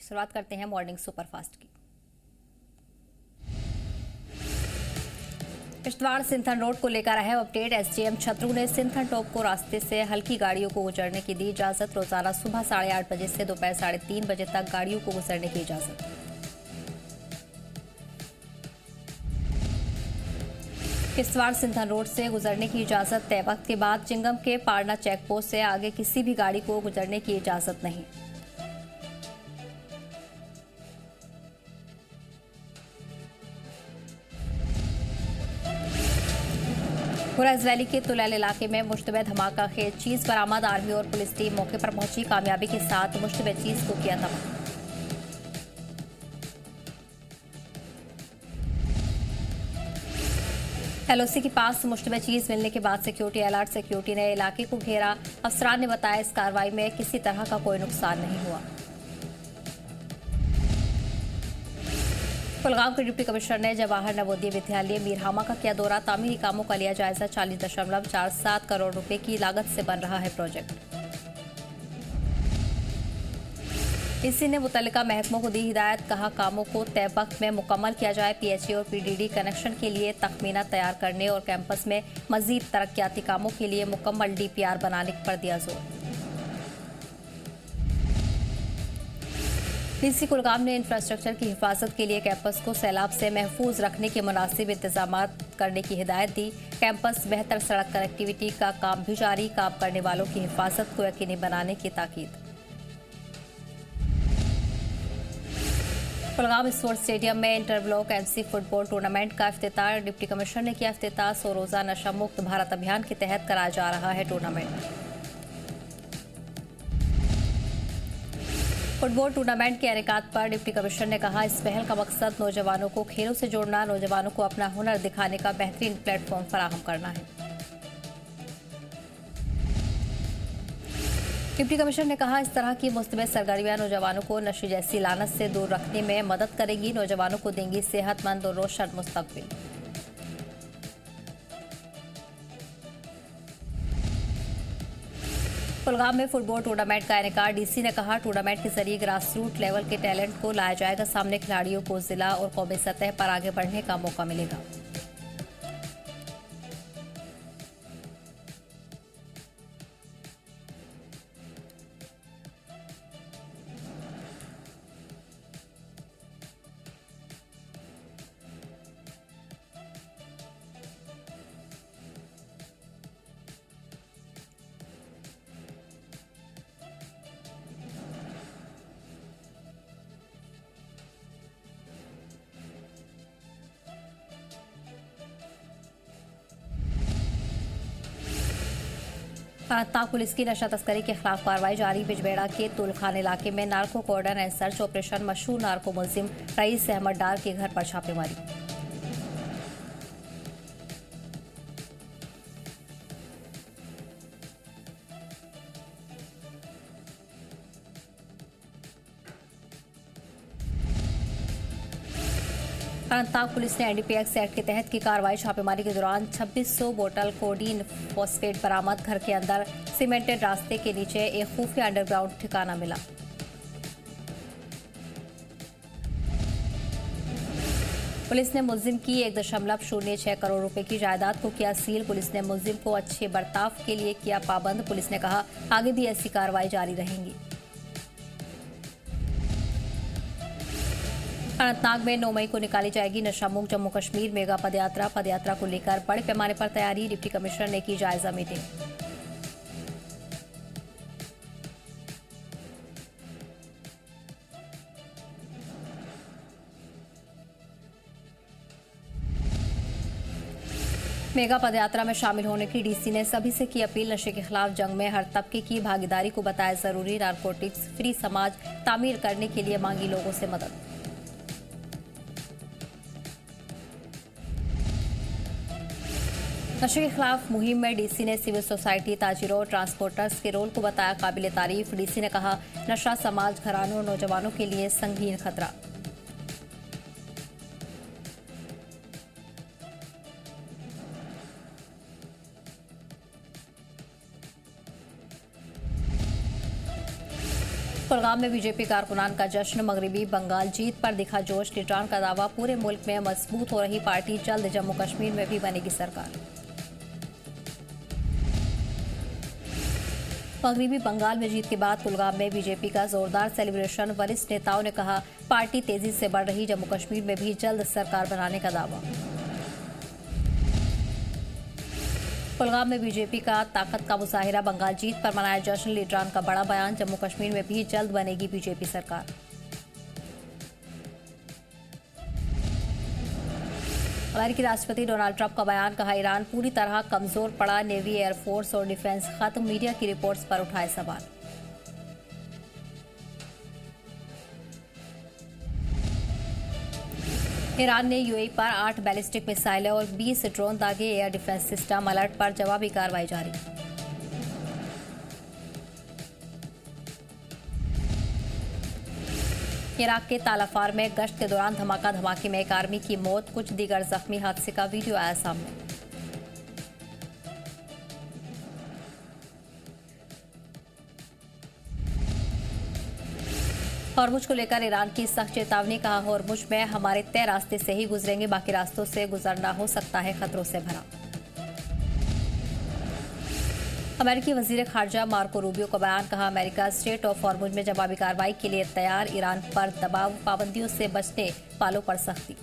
शुरुआत करते हैं मॉर्निंग सुपरफास्ट की। किश्तवाड़ सिंथन रोड को लेकर है अपडेट। एसडीएम छतरू ने सिंथन टॉप को रास्ते से हल्की गाड़ियों को गुजरने की दी इजाजत। रोजाना सुबह 8:30 बजे से दोपहर 3:30 बजे तक गाड़ियों को गुजरने की इजाजत। किश्तवाड़ सिंथन रोड से गुजरने की इजाजत। तय वक्त के बाद चिंगम के पारना चेक पोस्ट से आगे किसी भी गाड़ी को गुजरने की इजाजत नहीं। हुरैस वैली के तुलैल इलाके में मुश्तबे धमाका खेज चीज बरामद। आर्मी और पुलिस टीम मौके पर पहुंची। कामयाबी के साथ मुश्तबे चीज को किया तबाह। एलओसी के पास मुश्तबे चीज मिलने के बाद सिक्योरिटी अलर्ट। सिक्योरिटी ने इलाके को घेरा। अफसरान ने बताया इस कार्रवाई में किसी तरह का कोई नुकसान नहीं हुआ। कुलगांव के डिप्टी कमिश्नर ने जवाहर नवोदय विद्यालय मीरहामा का किया दौरा। तामीरी कामों का लिया जायजा। 40.47 करोड़ रुपए की लागत से बन रहा है प्रोजेक्ट। डीसी ने मुतल्लिका महकमों को दी हिदायत। कहा कामों को तय वक्त में मुकम्मल किया जाए। पीएचई और पीडीडी कनेक्शन के लिए तखमीना तैयार करने और कैंपस में मजीद तरक्याती कामों के लिए मुकम्मल डीपीआर बनाने पर दिया जोर। डीसी कुलगाम ने इंफ्रास्ट्रक्चर की हिफाजत के लिए कैंपस को सैलाब से महफूज रखने के मुनासिब इंतजाम करने की हिदायत दी। कैंपस बेहतर सड़क कनेक्टिविटी का काम भी जारी। काम करने वालों की हिफाजत को यकीनी बनाने की ताकीद। कुलगाम स्पोर्ट्स स्टेडियम में inter block MC football tournament का इफ्तिताह। डिप्टी कमिश्नर ने किया इफ्तिताह। 100 रोजा नशा मुक्त भारत अभियान के तहत कराया जा रहा है टूर्नामेंट। फुटबॉल टूर्नामेंट के इनेकाद पर डिप्टी कमिश्नर ने कहा इस पहल का मकसद नौजवानों को खेलों से जोड़ना, नौजवानों को अपना हुनर दिखाने का बेहतरीन प्लेटफॉर्म फराहम करना है। डिप्टी कमिश्नर ने कहा इस तरह की मुस्तमिल सरगर्मियां नौजवानों को नशे जैसी लानत से दूर रखने में मदद करेंगी। नौजवानों को देंगी सेहतमंद और रोशन मुस्तकबिल। कुलगाम में फुटबॉल टूर्नामेंट का इनेकाद। डीसी ने कहा टूर्नामेंट के जरिए ग्रास रूट लेवल के टैलेंट को लाया जाएगा सामने। खिलाड़ियों को जिला और कौमी सतह पर आगे बढ़ने का मौका मिलेगा। अनंतनाग पुलिस की नशा तस्करी के खिलाफ कार्रवाई जारी। बिजबेड़ा के तुलखान इलाके में narco cordon and search operation. मशहूर नार्को मुलजिम रईस अहमद डार के घर पर छापेमारी। अनंतनाग पुलिस ने एनडीपीएस एक्ट के तहत की कार्रवाई। छापेमारी के दौरान 2600 बोतल कोडीन फॉस्फेट बरामद। घर के अंदर सीमेंटेड रास्ते के नीचे एक खुफिया अंडरग्राउंड ठिकाना मिला। पुलिस ने मुलजिम की 1.06 करोड़ रुपए की जायदाद को किया सील। पुलिस ने मुलजिम को अच्छे बर्ताव के लिए किया पाबंद। पुलिस ने कहा आगे भी ऐसी कार्रवाई जारी रहेंगी। अनंतनाग में 9 मई को निकाली जाएगी नशा मुक्त जम्मू कश्मीर मेगा पदयात्रा। पदयात्रा को लेकर बड़े पैमाने पर तैयारी। डिप्टी कमिश्नर ने की जायजा मीटिंग। मेगा पदयात्रा में शामिल होने की डीसी ने सभी से की अपील। नशे के खिलाफ जंग में हर तबके की भागीदारी को बताया जरूरी। नारकोटिक्स फ्री समाज तामीर करने के लिए मांगी लोगों से मदद। नशे के खिलाफ मुहिम में डीसी ने सिविल सोसाइटी, ताजिरों और ट्रांसपोर्टर्स के रोल को बताया काबिल तारीफ। डीसी ने कहा नशा समाज, घरानों और नौजवानों के लिए संगीन खतरा। कुलगाम में बीजेपी कारकुनान का जश्न, मगरबी बंगाल जीत पर दिखा जोश। लीडरान का दावा, पूरे मुल्क में मजबूत हो रही पार्टी, जल्द जम्मू कश्मीर में भी बनेगी सरकार। मगरबी बंगाल में जीत के बाद कुलगाम में बीजेपी का जोरदार सेलिब्रेशन। वरिष्ठ नेताओं ने कहा, पार्टी तेजी से बढ़ रही, जम्मू कश्मीर में भी जल्द सरकार बनाने का दावा। कुलगाम में बीजेपी का ताकत का मुजाहिरा, बंगाल जीत पर मनाया जश्न। लीडरान का बड़ा बयान, जम्मू कश्मीर में भी जल्द बनेगी बीजेपी सरकार। अमेरिकी राष्ट्रपति डोनाल्ड ट्रंप का बयान, कहा ईरान पूरी तरह कमजोर पड़ा, नेवी, एयरफोर्स और डिफेंस खत्म, मीडिया की रिपोर्ट्स पर उठाए सवाल। ईरान ने यूएई पर 8 बैलिस्टिक मिसाइलें और 20 ड्रोन दागे, एयर डिफेंस सिस्टम अलर्ट पर जवाबी कार्रवाई जारी। इराक के तालाफार में गश्त के दौरान धमाके में एक आर्मी की मौत, कुछ दीगर जख्मी, हादसे का वीडियो आया सामने। हॉर्मुज को लेकर ईरान की सख्त चेतावनी, कहा हॉर्मुज में हमारे तय रास्ते से ही गुजरेंगे, बाकी रास्तों से गुजरना हो सकता है खतरों से भरा। अमेरिकी वजीर खारजा मार्को रूबियो का बयान, कहा अमेरिका स्ट्रेट ऑफ हॉर्मुज में जवाबी कार्रवाई के लिए तैयार, ईरान पर दबाव, पाबंदियों से बचने वालों पर सख्ती।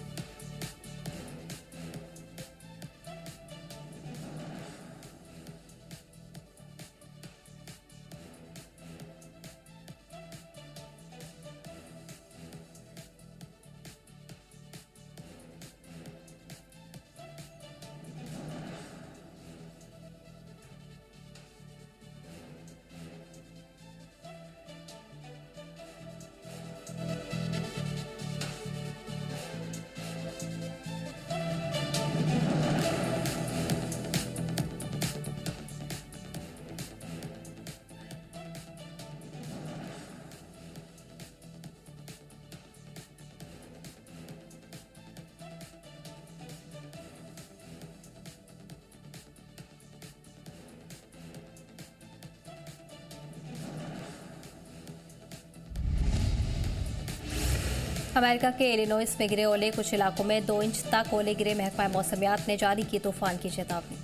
अमेरिका के इलिनॉइस में गिरे ओले, कुछ इलाकों में 2 इंच तक ओले गिरे, महकमा मौसमियात ने जारी की तूफान की चेतावनी।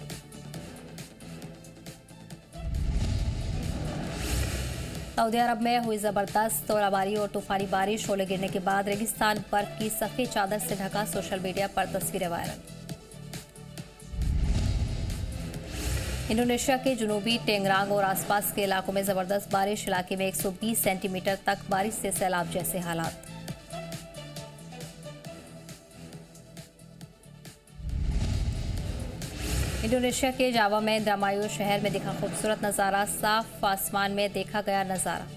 सऊदी अरब में हुई जबरदस्त ओलाबारी और तूफानी बारिश, ओले गिरने के बाद रेगिस्तान बर्फ की सफेद चादर से ढका, सोशल मीडिया पर तस्वीरें वायरल। इंडोनेशिया के जुनूबी टेंगरांग और आसपास के इलाकों में जबरदस्त बारिश, इलाके में 120 सेंटीमीटर तक बारिश से सैलाब जैसे हालात। इंडोनेशिया के जावा में इंद्रामायो शहर में दिखा खूबसूरत नजारा, साफ आसमान में देखा गया नजारा।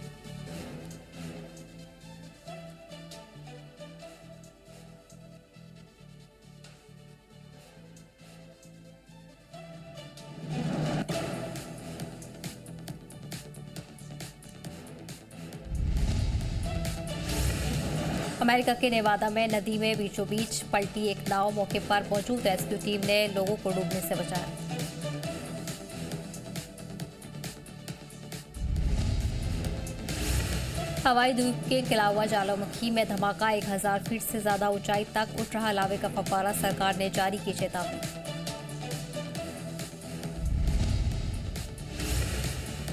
अमेरिका के नेवादा में नदी में बीचों बीच पलटी एक नाव, मौके पर मौजूद रेस्क्यू टीम ने लोगों को डूबने से बचाया। हवाई द्वीप के खिला हुआ ज्वालामुखी में धमाका, 1000 फीट से ज्यादा ऊंचाई तक उठ रहा लावे का फव्वारा, सरकार ने जारी की चेतावनी।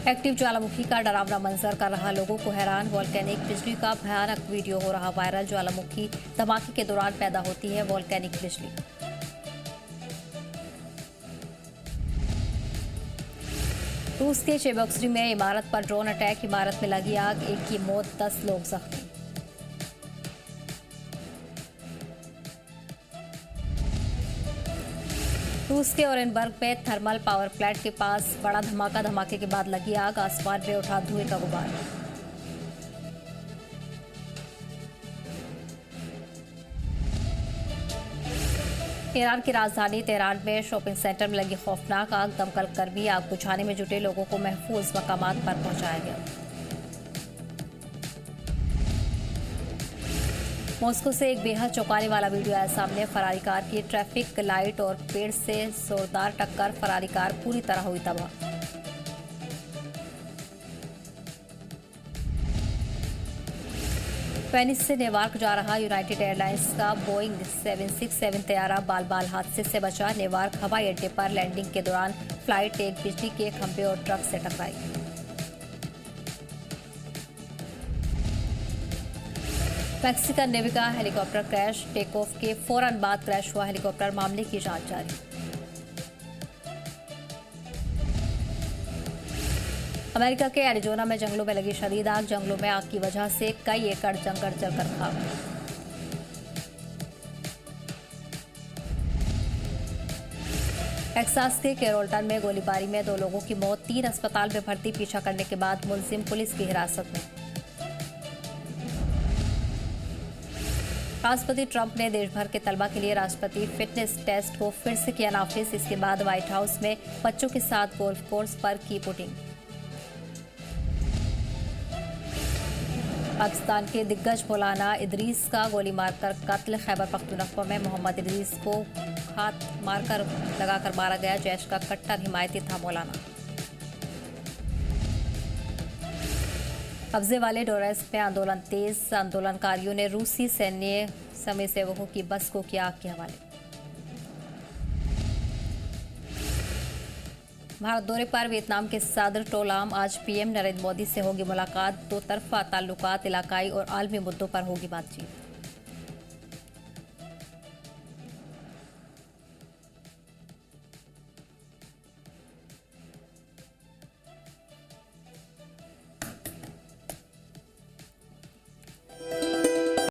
एक्टिव ज्वालामुखी का डरावना मंजर कर रहा लोगों को हैरान, वोल्केनिक बिजली का भयानक वीडियो हो रहा वायरल, ज्वालामुखी धमाके के दौरान पैदा होती है वोल्केनिक बिजली। रूस के चेबोक्सरी में इमारत पर ड्रोन अटैक, इमारत में लगी आग, एक की मौत, 10 लोग जख्मी। रूस के ओरेनबर्ग में थर्मल पावर प्लांट के पास बड़ा धमाका, धमाके के बाद लगी आग, आसमान में उठा धुएं का गुबार। ईरान की राजधानी तेहरान में शॉपिंग सेंटर में लगी खौफनाक आग, दमकल कर्मी आग बुझाने में जुटे, लोगों को महफूज मकामात पर पहुंचाया गया। मॉस्को से एक बेहद चौंकाने वाला वीडियो आया सामने, फरारी कार की ट्रैफिक लाइट और पेड़ से जोरदार टक्कर, फरारी कार पूरी तरह हुई तबाह। वेनिस से न्यूयॉर्क जा रहा यूनाइटेड एयरलाइंस का बोइंग 767 तैयारा बाल-बाल हादसे से बचा। न्यूयॉर्क हवाई अड्डे पर लैंडिंग के दौरान फ्लाइट एक बिजली के खंभे और ट्रक से टकराई। मैक्सिकन नेवी का हेलीकॉप्टर क्रैश, टेक ऑफ के फौरन बाद क्रैश हुआ हेलीकॉप्टर, मामले की जांच जारी। अमेरिका के एरिजोना में जंगलों में लगी शदीद आग, जंगलों में आग की वजह से कई एकड़ जंगल जलकर खाक। टेक्सास के कैरोल्टन में गोलीबारी में 2 लोगों की मौत, 3 अस्पताल में भर्ती, पीछा करने के बाद मुलजिम पुलिस की हिरासत में। राष्ट्रपति ट्रंप ने देश भर के तलबा के लिए राष्ट्रपति फिटनेस टेस्ट को फिर से किया नाफिज। इसके बाद व्हाइट हाउस में बच्चों के साथ गोल्फ कोर्स पर की पुटिंग। पाकिस्तान के दिग्गज मौलाना इदरीस का गोली मारकर कत्ल, खैबर पख्तूनख्वा में मोहम्मद इदरीस को हाथ मारकर लगाकर मारा गया। जैश का कट्टर हिमायती था मौलाना। कब्जे वाले डोनेट्स्क में आंदोलन तेज, आंदोलनकारियों ने रूसी सैन्य स्वयंसेवकों की बस को किया आग के हवाले। भारत दौरे पर वियतनाम के सदर टो लाम, आज पीएम नरेंद्र मोदी से होगी मुलाकात। 2 तरफा ताल्लुकात, इलाकाई और आलमी मुद्दों पर होगी बातचीत।